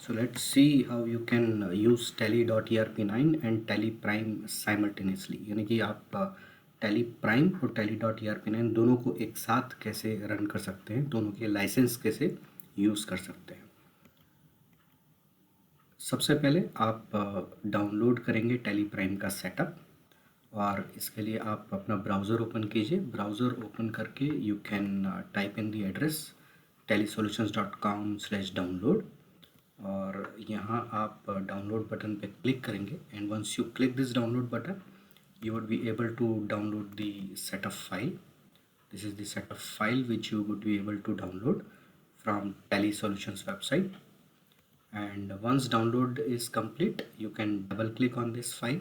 So let's see how you can use tally.erp9 and tally prime simultaneously. यानी कि आप tally prime और tally.erp9 दोनों को एक साथ कैसे रन कर सकते हैं, दोनों के लाइसेंस कैसे यूज़ कर सकते हैं। सबसे पहले आप डाउनलोड करेंगे tally prime का सेटअप, और इसके लिए आप अपना ब्राउज़र ओपन कीजिए। ब्राउज़र ओपन करके you can type in the address tallysolutions.com/download, और यहाँ आप डाउनलोड बटन पे क्लिक करेंगे। And once you click this download button you would be able to download the setup file. This is the setup file which you would be able to download from Tally Solutions website. And once download is complete, you can double click on this file.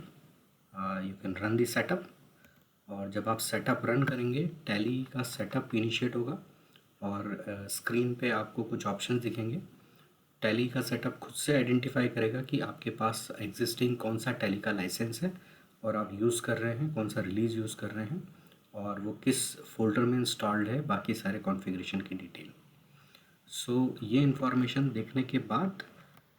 You can run the setup. और जब आप setup run करेंगे, tally का setup initiate होगा और screen पे आपको कुछ ऑप्शंस दिखेंगे। टैली का सेटअप खुद से आइडेंटिफाई करेगा कि आपके पास एग्जिस्टिंग कौन सा टैली का लाइसेंस है और आप यूज़ कर रहे हैं, कौन सा रिलीज़ यूज़ कर रहे हैं, और वो किस फोल्डर में इंस्टॉल्ड है, बाकी सारे कॉन्फ़िगरेशन की डिटेल। सो ये इन्फॉर्मेशन देखने के बाद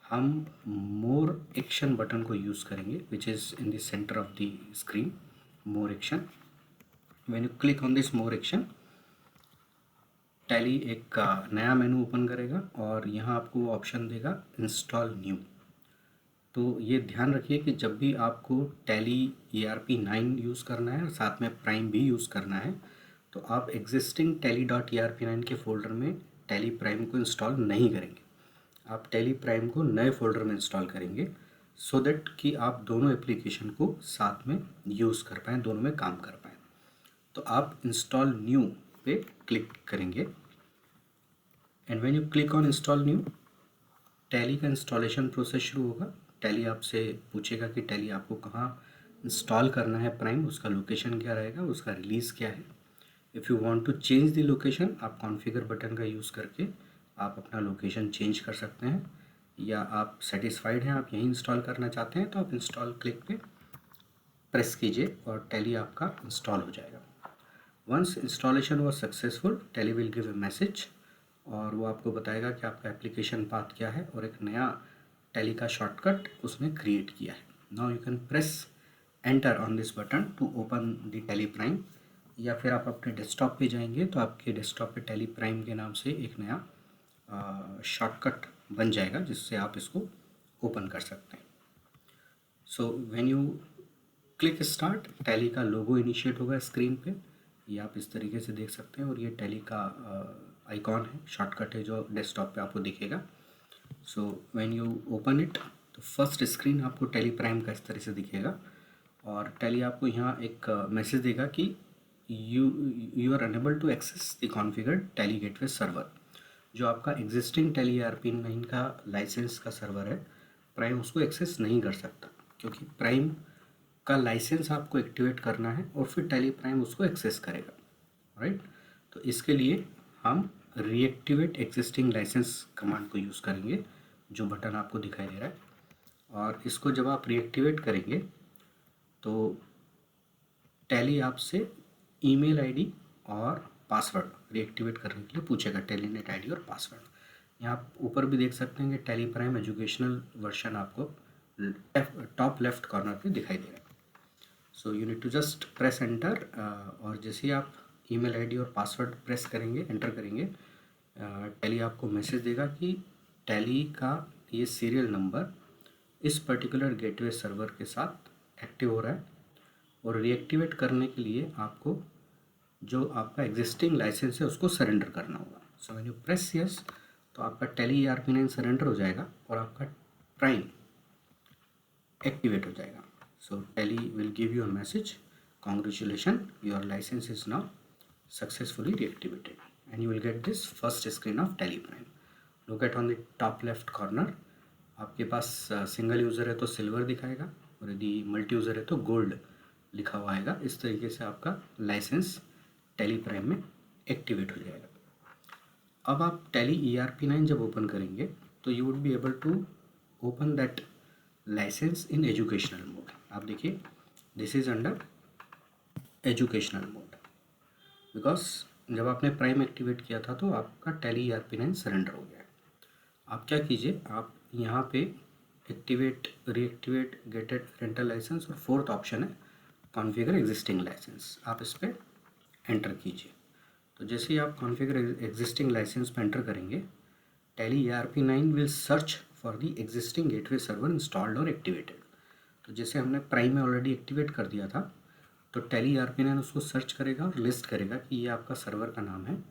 हम मोर एक्शन बटन को यूज़ करेंगे, which is in the centre of the screen, more action. When you click on this more action, tally एक नया मेनू ओपन करेगा और यहाँ आपको ऑप्शन देगा इंस्टॉल न्यू। तो ये ध्यान रखिए कि जब भी आपको टैली ERP9 यूज़ करना है और साथ में प्राइम भी यूज़ करना है, तो आप एग्जिस्टिंग tally.erp9 के फोल्डर में टैली प्राइम को इंस्टॉल नहीं करेंगे। आप टैली प्राइम को नए फोल्डर में इंस्टॉल करेंगे, सो दैट कि आप दोनों एप्लीकेशन को साथ में यूज़ कर पाएँ, दोनों में काम कर पाएँ। तो आप इंस्टॉल न्यू पे क्लिक करेंगे। And when you click on install new, tally का इंस्टॉलेशन प्रोसेस शुरू होगा। टैली आपसे पूछेगा कि टैली आपको कहाँ इंस्टॉल करना है प्राइम, उसका लोकेशन क्या रहेगा, उसका रिलीज़ क्या है। If you want to change the location, आप कॉन्फ़िगर बटन का यूज़ करके आप अपना लोकेशन चेंज कर सकते हैं, या आप सेटिस्फाइड हैं, आप यहीं इंस्टॉल करना चाहते हैं, तो आप इंस्टॉल क्लिक पे प्रेस कीजिए और टैली आपका इंस्टॉल हो जाएगा। Once installation was successful, Tally will give a message, और वो आपको बताएगा कि आपका एप्लीकेशन पाथ क्या है, और एक नया टैली का शॉर्टकट उसने क्रिएट किया है। Now you can press enter on this button to open the Tally Prime, या फिर आप अपने डेस्कटॉप पे जाएंगे तो आपके डेस्कटॉप पे टैली प्राइम के नाम से एक नया शॉर्टकट बन जाएगा, जिससे आप इसको ओपन कर सकते हैं। So when you click start, tally का लोगो इनिशिएट होगा स्क्रीन पे, ये आप इस तरीके से देख सकते हैं, और ये टैली का आइकॉन है, शॉर्टकट है जो डेस्कटॉप पे आपको दिखेगा। So when you open it, तो फर्स्ट स्क्रीन आपको टैली प्राइम का इस तरह से दिखेगा, और टैली आपको यहाँ एक मैसेज देगा कि you are unable to access the configured Tally gateway server. जो आपका एग्जिस्टिंग टैली ERP9 का लाइसेंस का सर्वर है, प्राइम उसको एक्सेस नहीं कर सकता, क्योंकि प्राइम का लाइसेंस आपको एक्टिवेट करना है और फिर टैली प्राइम उसको एक्सेस करेगा, राइट। तो इसके लिए हम रीएक्टिवेट एग्जिस्टिंग लाइसेंस कमांड को यूज़ करेंगे, जो बटन आपको दिखाई दे रहा है। और इसको जब आप रीएक्टिवेट करेंगे तो टैली आपसे ईमेल आईडी और पासवर्ड रीएक्टिवेट करने के लिए पूछेगा, टेलीनेट आईडी और पासवर्ड। यहाँ आप ऊपर भी देख सकते हैं कि टैली प्राइम एजुकेशनल वर्जन आपको टॉप लेफ्ट कॉर्नर पे दिखाई दे रहा है। So you need to just press enter, और जैसे ही आप ईमेल आईडी और पासवर्ड प्रेस करेंगे, एंटर करेंगे, टैली आपको मैसेज देगा कि टैली का ये सीरियल नंबर इस पर्टिकुलर गेटवे सर्वर के साथ एक्टिव हो रहा है, और रीएक्टिवेट करने के लिए आपको जो आपका एग्जिस्टिंग लाइसेंस है उसको सरेंडर करना होगा। So when you press yes, तो आपका टैली ERP9 सरेंडर हो जाएगा और आपका प्राइम एक्टिवेट हो जाएगा। So Tally will give you a message, congratulations, your license is now successfully reactivated, and you will get this first screen of Tally Prime. Look at on the top left corner, आपके पास single user है तो silver दिखाएगा, और यदि multi user है तो gold लिखा हुआ आएगा। इस तरीके से आपका लाइसेंस टैली प्राइम में एक्टिवेट हो जाएगा। अब आप टैली ERP9 जब ओपन करेंगे तो you would be able to open that licence in educational mode. आप देखिए, this is under educational mode, because जब आपने प्राइम एक्टिवेट किया था तो आपका टैली ERP9 सरेंडर हो गया है। आप क्या कीजिए, आप यहाँ पे activate, reactivate, gated rental licence और फोर्थ ऑप्शन है कॉन्फ़िगर एग्जिस्टिंग लाइसेंस। आप इस पर एंटर कीजिए। तो जैसे ही आप कॉन्फ़िगर एग्जिस्टिंग लाइसेंस पर एंटर करेंगे, Tally ERP9 will search for the existing gateway server installed और एक्टिवेटेड। तो जैसे हमने प्राइम में ऑलरेडी एक्टिवेट कर दिया था, तो टैली ERP9 उसको सर्च करेगा और लिस्ट करेगा कि ये आपका सर्वर का नाम है,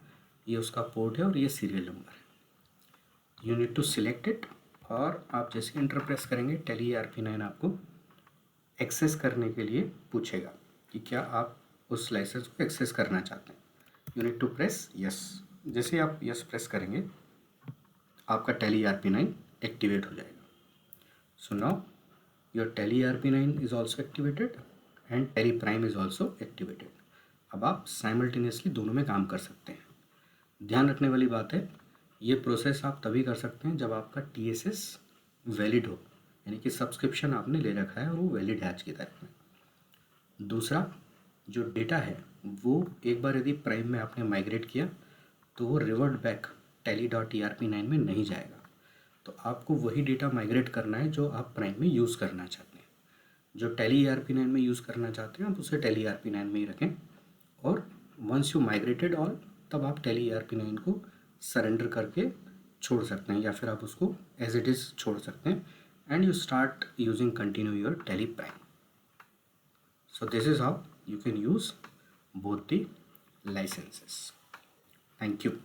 ये उसका पोर्ट है और ये सीरियल नंबर है। You need to select it, और आप जैसे इंटर प्रेस करेंगे टैली ERP9 आपको एक्सेस करने के लिए पूछेगा कि क्या आप उस लाइसेंस को एक्सेस करना चाहते हैं। You need to press yes. जैसे आप यस प्रेस करेंगे, आपका टैली ERP9 एक्टिवेट हो जाएगा। So now your tally ERP9 is also activated and tally prime is also activated. अब आप साइमल्टेनियसली दोनों में काम कर सकते हैं। ध्यान रखने वाली बात है, ये प्रोसेस आप तभी कर सकते हैं जब आपका TSS वैलिड हो, यानी कि सब्सक्रिप्शन आपने ले रखा है और वो वैलिड है आज की तारीख में। दूसरा, जो डेटा है वो एक बार यदि प्राइम में आपने माइग्रेट किया तो वो रिवर्ट बैक tally.erp9 में नहीं जाएगा। तो आपको वही डेटा माइग्रेट करना है जो आप प्राइम में यूज़ करना चाहते हैं। जो टैली ERP9 में यूज़ करना चाहते हैं आप उसे टैली ERP9 में ही रखें, और वंस यू माइग्रेटेड ऑल, तब आप टैली ERP9 को सरेंडर करके छोड़ सकते हैं, या फिर आप उसको एज इट इज़ छोड़ सकते हैं and you start using continue your tally prime. So this is how you can use both the licenses. Thank you.